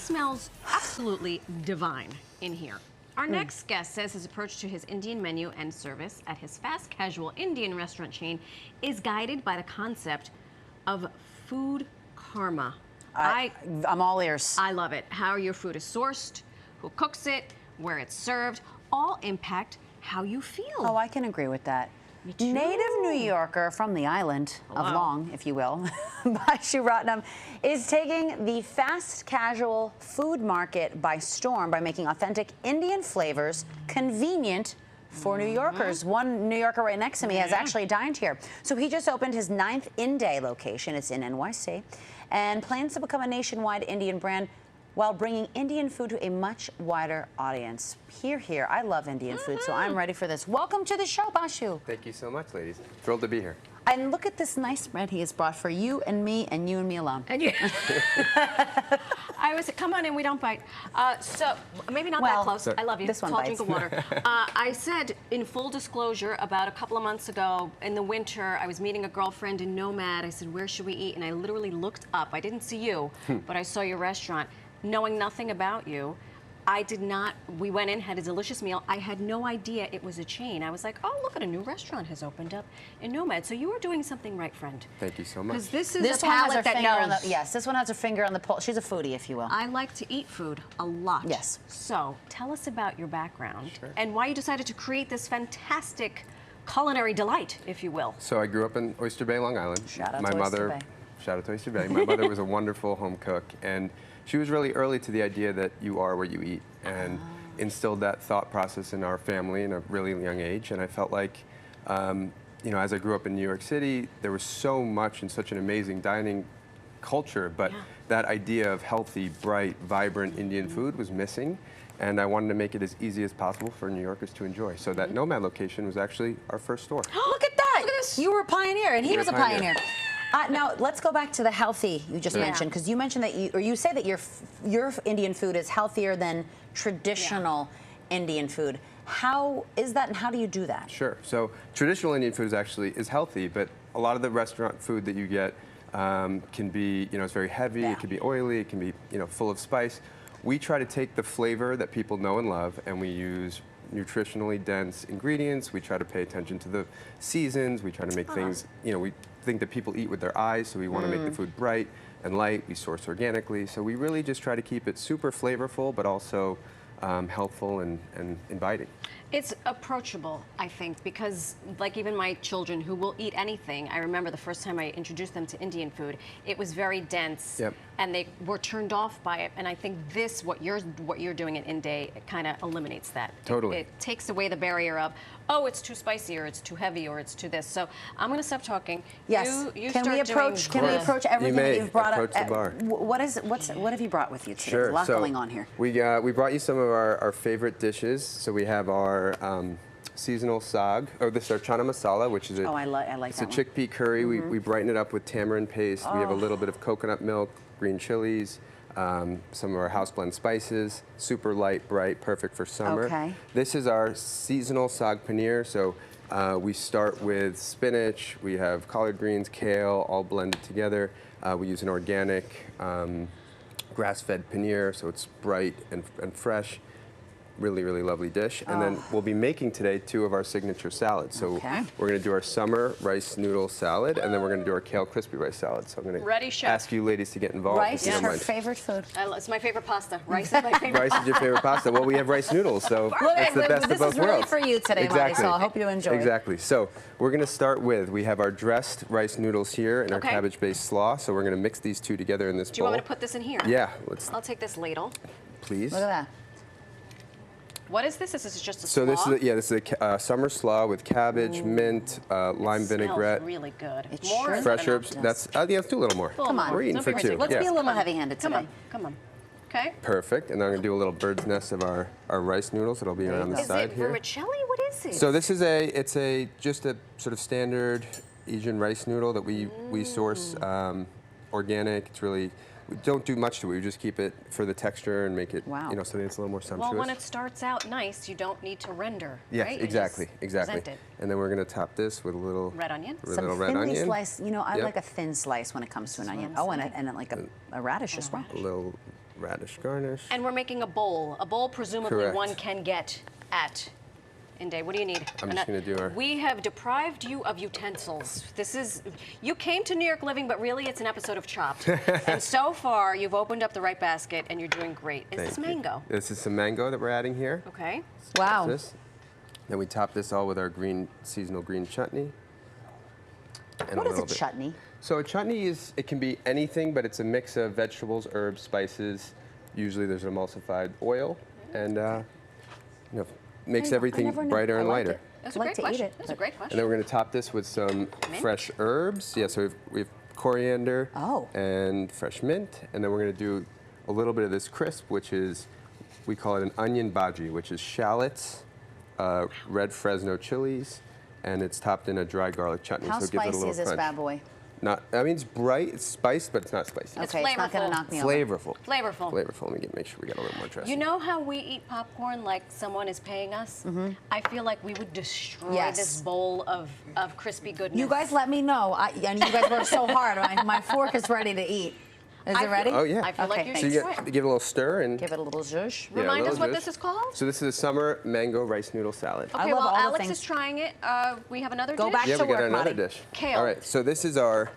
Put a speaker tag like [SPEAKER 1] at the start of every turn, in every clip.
[SPEAKER 1] smells absolutely divine in here. Our next guest says his approach to his Indian menu and service at his fast casual Indian restaurant chain is guided by the concept of food karma.
[SPEAKER 2] I'm all ears.
[SPEAKER 1] I love it. How your food is sourced, who cooks it, where it's served, all impact how you feel.
[SPEAKER 2] Oh, I can agree with that.
[SPEAKER 1] Me too.
[SPEAKER 2] Native New Yorker from the island of Long, if you will, Basu Ratnam, is taking the fast casual food market by storm by making authentic Indian flavors convenient for New Yorkers. One New Yorker right next to me has actually dined here. So he just opened his 9th Inday location. It's in NYC, and plans to become a nationwide Indian brand while bringing Indian food to a much wider audience. Hear, hear. I love Indian food, so I'm ready for this. Welcome to the show, Basu.
[SPEAKER 3] Thank you so much, ladies. Thrilled to be here.
[SPEAKER 2] And look at this nice spread he has brought for you and me alone.
[SPEAKER 1] And you. I was, come on in, we don't bite. So, maybe not that close. I love you.
[SPEAKER 2] This one
[SPEAKER 1] Tall
[SPEAKER 2] bites.
[SPEAKER 1] drink of water. I said, in full disclosure, about a couple of months ago, in the winter, I was meeting a girlfriend in Nomad. I said, where should we eat? And I literally looked up. I didn't see you, but I saw your restaurant. Knowing nothing about you, I did not, we went in, had a delicious meal. I had no idea it was a chain. I was like, oh, look at a new restaurant has opened up in Nomad. So you were doing something right, friend.
[SPEAKER 3] Thank you so much.
[SPEAKER 1] Because this is
[SPEAKER 2] This
[SPEAKER 1] a
[SPEAKER 2] one has her
[SPEAKER 1] palate that
[SPEAKER 2] finger on
[SPEAKER 1] knows.
[SPEAKER 2] the, yes, this one has her finger on the pulse. She's a foodie, if you will.
[SPEAKER 1] I like to eat food a lot.
[SPEAKER 2] Yes.
[SPEAKER 1] So tell us about your background
[SPEAKER 3] Sure.
[SPEAKER 1] and why you decided to create this fantastic culinary delight, if you will.
[SPEAKER 3] So I grew up in Oyster Bay, Long Island.
[SPEAKER 2] Shout out
[SPEAKER 3] My
[SPEAKER 2] to
[SPEAKER 3] mother,
[SPEAKER 2] Oyster Bay.
[SPEAKER 3] Shout out to Oyster Bay. My mother was a wonderful home cook, and she was really early to the idea that you are what you eat, and instilled that thought process in our family in a really young age. And I felt like, you know, as I grew up in New York City, there was so much and such an amazing dining culture, but that idea of healthy, bright, vibrant Indian food was missing. And I wanted to make it as easy as possible for New Yorkers to enjoy. So that Nomad location was actually our first store.
[SPEAKER 2] Look at that!
[SPEAKER 1] Look at this.
[SPEAKER 2] You were a pioneer, and he was a pioneer. Now let's go back to the healthy you just mentioned, because you mentioned that you say that your Indian food is healthier than traditional Indian food. How is that, and how do you do that?
[SPEAKER 3] Sure. So traditional Indian food is healthy, but a lot of the restaurant food that you get can be, you know, it's very heavy. It can be oily. It can be, you know, full of spice. We try to take the flavor that people know and love, and we use nutritionally dense ingredients. We try to pay attention to the seasons. We try to make things, you know, we think that people eat with their eyes, so we want to make the food bright and light. We source organically. So we really just try to keep it super flavorful, but also helpful and inviting.
[SPEAKER 1] It's approachable, I think, because like even my children who will eat anything, I remember the first time I introduced them to Indian food, it was very dense and they were turned off by it. And I think this, what you're doing at Inday, it kind of eliminates that.
[SPEAKER 3] Totally.
[SPEAKER 1] It takes away the barrier of, oh, it's too spicy or it's too heavy or it's too this. So I'm going to stop talking.
[SPEAKER 2] Yes.
[SPEAKER 1] You
[SPEAKER 2] can we approach everything that you've brought up?
[SPEAKER 3] The bar.
[SPEAKER 2] What have you brought with you today?
[SPEAKER 3] Sure.
[SPEAKER 2] There's a lot
[SPEAKER 3] so
[SPEAKER 2] going on here.
[SPEAKER 3] We brought you some of our favorite dishes. So we have our seasonal saag. Oh, this is our chana masala, which is
[SPEAKER 2] I like
[SPEAKER 3] it's
[SPEAKER 2] that
[SPEAKER 3] a chickpea curry. We brighten it up with tamarind paste. We have a little bit of coconut milk, green chilies, some of our house blend spices. Super light, bright, perfect for summer.
[SPEAKER 2] Okay.
[SPEAKER 3] This is our seasonal saag paneer. So we start with spinach. We have collard greens, kale, all blended together. We use an organic grass-fed paneer, so it's bright and fresh. Really, really lovely dish. And then we'll be making today 2 of our signature salads. So we're going to do our summer rice noodle salad, and then we're going to do our kale crispy rice salad. So I'm going to ask you ladies to get involved.
[SPEAKER 2] Rice is her favorite food.
[SPEAKER 1] It's my favorite pasta. Rice is my favorite
[SPEAKER 3] Rice is your favorite pasta. Well, we have rice noodles, so it's the best of both worlds.
[SPEAKER 2] This is really for you today, Marty, so I hope you enjoy it.
[SPEAKER 3] Exactly. So we're going to start with, we have our dressed rice noodles here and our cabbage-based slaw. So we're going to mix these 2 together in this bowl.
[SPEAKER 1] Do you want me to put this in here?
[SPEAKER 3] Yeah.
[SPEAKER 1] I'll take this ladle.
[SPEAKER 3] Please.
[SPEAKER 2] Look at that.
[SPEAKER 1] What is this? This is just a slaw?
[SPEAKER 3] So this is a summer slaw with cabbage, mint, lime vinaigrette.
[SPEAKER 1] Smells really good.
[SPEAKER 2] It's
[SPEAKER 1] More
[SPEAKER 3] fresh herbs. That's let's do a little more.
[SPEAKER 2] Come on.
[SPEAKER 3] We're eating for 2.
[SPEAKER 2] Let's be a little heavy-handed today.
[SPEAKER 1] Come on. Okay.
[SPEAKER 3] Perfect. And then I'm going to do a little bird's nest of our rice noodles. It'll be around the side here.
[SPEAKER 1] Is it vermicelli? What is it?
[SPEAKER 3] So this is just a sort of standard Asian rice noodle that we source organic. It's really, we don't do much to it. We just keep it for the texture and make it, you know, so that it's a little more sumptuous.
[SPEAKER 1] Well, when it starts out nice, you don't need to render,
[SPEAKER 3] yes,
[SPEAKER 1] right?
[SPEAKER 3] exactly.
[SPEAKER 1] Present it.
[SPEAKER 3] And then we're going to top this with a little
[SPEAKER 1] red onion.
[SPEAKER 2] Some thinly sliced, you know, I like a thin slice when it comes to an onion. Oh, and like a radish as well.
[SPEAKER 3] A little radish garnish.
[SPEAKER 1] And we're making a bowl. A bowl presumably
[SPEAKER 3] Correct.
[SPEAKER 1] one can get at Inday. What do you need?
[SPEAKER 3] I'm just going to do our...
[SPEAKER 1] We have deprived you of utensils. This is, you came to New York Living, but really it's an episode of Chopped. And so far, you've opened up the right basket and you're doing great. Is this mango?
[SPEAKER 3] This is some mango that we're adding here.
[SPEAKER 1] Okay.
[SPEAKER 2] Wow.
[SPEAKER 3] This. Then we top this all with our seasonal green chutney. And
[SPEAKER 2] What is a
[SPEAKER 3] bit.
[SPEAKER 2] chutney?
[SPEAKER 3] So a chutney it can be anything, but it's a mix of vegetables, herbs, spices. Usually there's emulsified oil, and makes everything brighter and lighter.
[SPEAKER 1] That's a great question. That's a great
[SPEAKER 3] And
[SPEAKER 1] question.
[SPEAKER 3] then we're going to top this with some fresh herbs. Yeah, so we've coriander and fresh mint, and then we're going to do a little bit of this crisp, which is, we call it an onion bhaji, which is shallots, red Fresno chilies, and it's topped in a dry garlic chutney.
[SPEAKER 2] How
[SPEAKER 3] so it gives it a
[SPEAKER 2] spicy
[SPEAKER 3] little
[SPEAKER 2] is this
[SPEAKER 3] crunch.
[SPEAKER 2] bad boy?
[SPEAKER 3] I mean, it's bright, it's spiced, but it's not spicy.
[SPEAKER 1] It's
[SPEAKER 2] Okay, it's not going to
[SPEAKER 1] flavorful.
[SPEAKER 2] knock me over.
[SPEAKER 3] Flavorful.
[SPEAKER 1] Flavorful.
[SPEAKER 3] Flavorful. Let me make sure we got a little more dressing.
[SPEAKER 1] You know how we eat popcorn like someone is paying us? I feel like we would destroy this bowl of crispy goodness.
[SPEAKER 2] You guys let me know. And you guys work so hard. My fork is ready to eat. Is it ready?
[SPEAKER 3] Oh, yeah.
[SPEAKER 1] I feel like
[SPEAKER 2] Okay,
[SPEAKER 1] you
[SPEAKER 3] So
[SPEAKER 1] should
[SPEAKER 3] you
[SPEAKER 1] try it.
[SPEAKER 3] give it a little stir and...
[SPEAKER 2] Give it a little zhuzh.
[SPEAKER 3] Yeah,
[SPEAKER 1] Remind
[SPEAKER 3] a
[SPEAKER 1] us
[SPEAKER 3] little
[SPEAKER 1] what
[SPEAKER 3] zhuzh.
[SPEAKER 1] this is called?
[SPEAKER 3] So this is a summer mango rice noodle salad.
[SPEAKER 1] Okay,
[SPEAKER 2] love
[SPEAKER 1] well,
[SPEAKER 2] all the
[SPEAKER 1] Alex
[SPEAKER 2] things.
[SPEAKER 1] is trying it. We have another
[SPEAKER 2] Go
[SPEAKER 1] dish.
[SPEAKER 2] back
[SPEAKER 3] Yeah,
[SPEAKER 2] to
[SPEAKER 3] we got
[SPEAKER 2] work,
[SPEAKER 3] another
[SPEAKER 2] Marty.
[SPEAKER 3] dish.
[SPEAKER 1] Kale.
[SPEAKER 3] All right, so this is our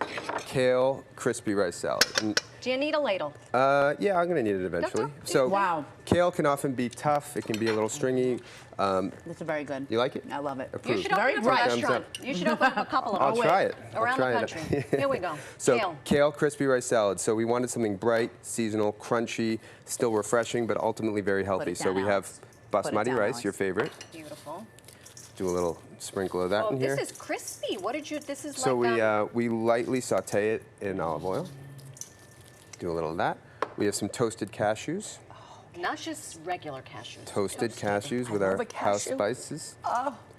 [SPEAKER 3] kale crispy rice salad. And,
[SPEAKER 1] Do you need a ladle?
[SPEAKER 3] yeah, I'm going to need it eventually.
[SPEAKER 1] okay.
[SPEAKER 3] So
[SPEAKER 2] Wow.
[SPEAKER 3] kale can often be tough. It can be a little stringy.
[SPEAKER 2] This is very good.
[SPEAKER 3] You like it?
[SPEAKER 2] I love it.
[SPEAKER 1] You
[SPEAKER 3] Approved.
[SPEAKER 1] should
[SPEAKER 2] Very
[SPEAKER 1] open up
[SPEAKER 2] bright.
[SPEAKER 1] a
[SPEAKER 3] Thumbs
[SPEAKER 1] restaurant.
[SPEAKER 3] up.
[SPEAKER 1] You should open up a couple of them.
[SPEAKER 3] I'll try it. I'll
[SPEAKER 1] Around
[SPEAKER 3] try
[SPEAKER 1] the
[SPEAKER 3] it.
[SPEAKER 1] country. Here we go.
[SPEAKER 3] So kale crispy rice salad. So we wanted something bright, seasonal, crunchy, still refreshing, but ultimately very healthy.
[SPEAKER 2] it
[SPEAKER 3] So we
[SPEAKER 2] down,
[SPEAKER 3] have
[SPEAKER 2] Put it
[SPEAKER 3] basmati
[SPEAKER 2] down,
[SPEAKER 3] rice,
[SPEAKER 2] Alex.
[SPEAKER 3] your favorite.
[SPEAKER 1] Beautiful.
[SPEAKER 3] Do a little sprinkle of that
[SPEAKER 1] Oh,
[SPEAKER 3] in here.
[SPEAKER 1] this is crispy. What did you? This is
[SPEAKER 3] So
[SPEAKER 1] like.
[SPEAKER 3] we lightly saute it in olive oil. Do a little of that. We have some toasted cashews.
[SPEAKER 1] Not just regular cashews.
[SPEAKER 3] Toasted cashews with
[SPEAKER 2] love
[SPEAKER 3] our
[SPEAKER 2] a
[SPEAKER 3] house
[SPEAKER 2] cashew.
[SPEAKER 3] spices.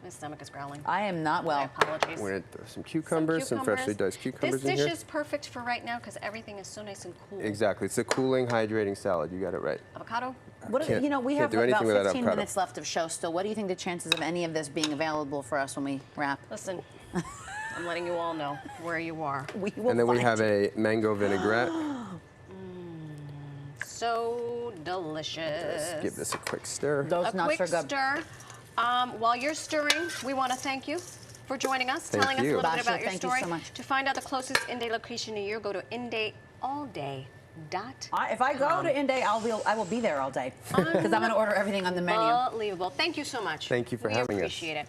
[SPEAKER 1] My stomach is growling.
[SPEAKER 2] I am not
[SPEAKER 1] My
[SPEAKER 2] well.
[SPEAKER 1] apologies.
[SPEAKER 3] We're gonna throw some cucumbers, some freshly diced cucumbers
[SPEAKER 1] This
[SPEAKER 3] in
[SPEAKER 1] dish
[SPEAKER 3] here.
[SPEAKER 1] is perfect for right now because everything is so nice and cool.
[SPEAKER 3] Exactly. It's a cooling, hydrating salad. You got it right.
[SPEAKER 1] Avocado.
[SPEAKER 2] What,
[SPEAKER 3] Can't-
[SPEAKER 2] we
[SPEAKER 3] can't
[SPEAKER 2] have
[SPEAKER 3] do
[SPEAKER 2] about
[SPEAKER 3] anything without
[SPEAKER 2] 15
[SPEAKER 3] avocado.
[SPEAKER 2] minutes left of show still. What do you think the chances of any of this being available for us when we wrap?
[SPEAKER 1] Listen, I'm letting you all know where you are.
[SPEAKER 2] We will
[SPEAKER 3] And then we
[SPEAKER 2] find
[SPEAKER 3] have
[SPEAKER 2] you.
[SPEAKER 3] a mango vinaigrette.
[SPEAKER 1] So delicious.
[SPEAKER 3] Let's give this a quick stir.
[SPEAKER 2] Those
[SPEAKER 1] A
[SPEAKER 2] nuts
[SPEAKER 1] quick
[SPEAKER 2] are good.
[SPEAKER 1] stir. While you're stirring, we want to thank you for joining us,
[SPEAKER 3] Thank
[SPEAKER 1] telling us a
[SPEAKER 3] you.
[SPEAKER 1] little bit
[SPEAKER 2] Basu,
[SPEAKER 1] about your
[SPEAKER 2] thank you
[SPEAKER 1] story.
[SPEAKER 2] so much.
[SPEAKER 1] To find out the closest Inday location near you, go to indayallday.com.
[SPEAKER 2] If I go to Inday, I will be there all day because I'm going to order everything on the menu.
[SPEAKER 1] Unbelievable. Thank you so much.
[SPEAKER 3] Thank you for
[SPEAKER 1] we
[SPEAKER 3] having us.
[SPEAKER 1] appreciate it.